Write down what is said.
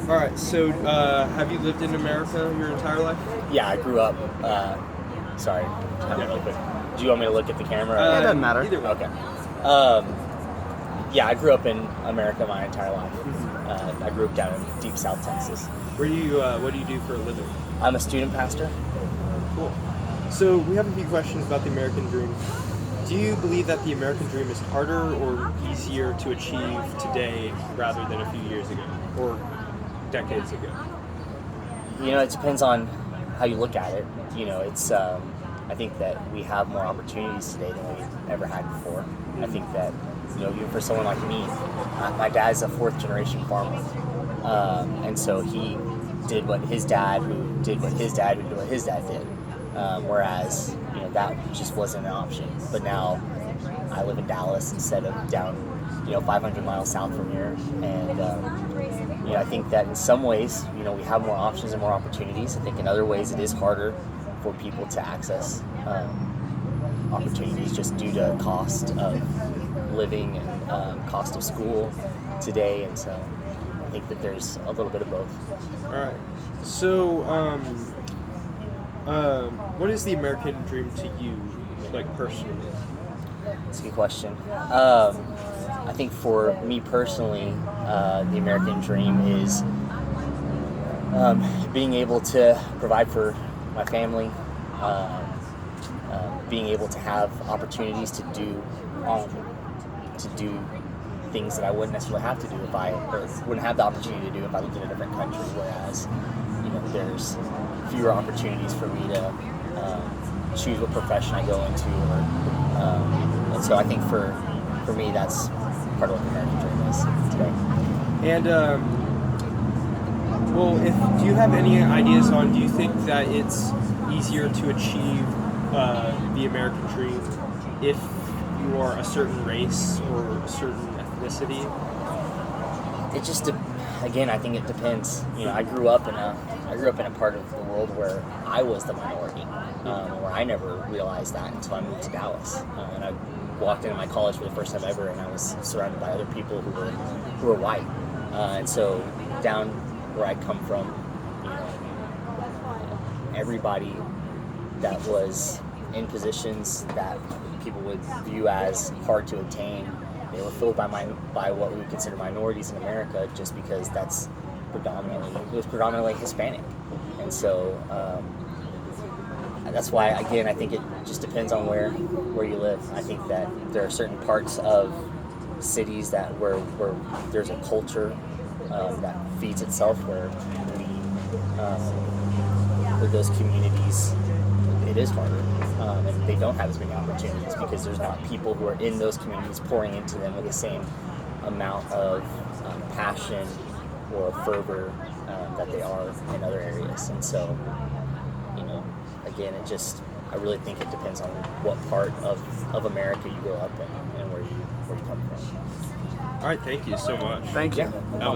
All right. So, have you lived in America your entire life? Yeah, I grew up. Sorry, real quick. Do you want me to look at the camera? It doesn't matter. Either way. Okay. Yeah, I grew up in America my entire life. I grew up down in deep South Texas. Where do you? What do you do for a living? I'm a student pastor. Cool. So we have a few questions about the American dream. Do you believe that the American dream is harder or easier to achieve today rather than a few years ago or decades ago? You know, it depends on how you look at it. You know, it's. I think that we have more opportunities today than we've ever had before. I think that, you know, even for someone like me, my dad's a fourth generation farmer, and so he did what his dad, who did what his dad, who did what his dad did. Whereas, you know, that just wasn't an option. But now I live in Dallas instead of down, 500 miles south from here. And, I think that in some ways, we have more options and more opportunities. I think in other ways it is harder for people to access opportunities just due to cost of living and cost of school today. And so I think that there's a little bit of both. All right. So, what is the American dream to you, like personally? That's a good question. I think for me personally, the American dream is being able to provide for my family, being able to have opportunities to do things that I wouldn't necessarily have to do or wouldn't have the opportunity to do if I lived in a different country. Whereas, there's fewer opportunities for me to choose what profession I go into, and so I think for me that's part of what the American dream is today. And do you have any ideas on? Do you think that it's easier to achieve the American dream if you are a certain race or a certain ethnicity? It just again, I think it depends. I grew up in a part of the world where I was the minority, where I never realized that until I moved to Dallas, and I walked into my college for the first time ever, and I was surrounded by other people who were white, and so down where I come from, everybody that was in positions that people would view as hard to obtain, they were filled by what we would consider minorities in America, just because it was predominantly Hispanic, and so that's why, again, I think it just depends on where you live. I think that there are certain parts of cities where there's a culture that feeds itself, where those communities, it is harder, and they don't have as many opportunities because there's not people who are in those communities pouring into them with the same amount of passion or fervor that they are in other areas. And so, again, I really think it depends on what part of America you grow up in and where you come from. All right, thank you so much. Thank you. Yeah. That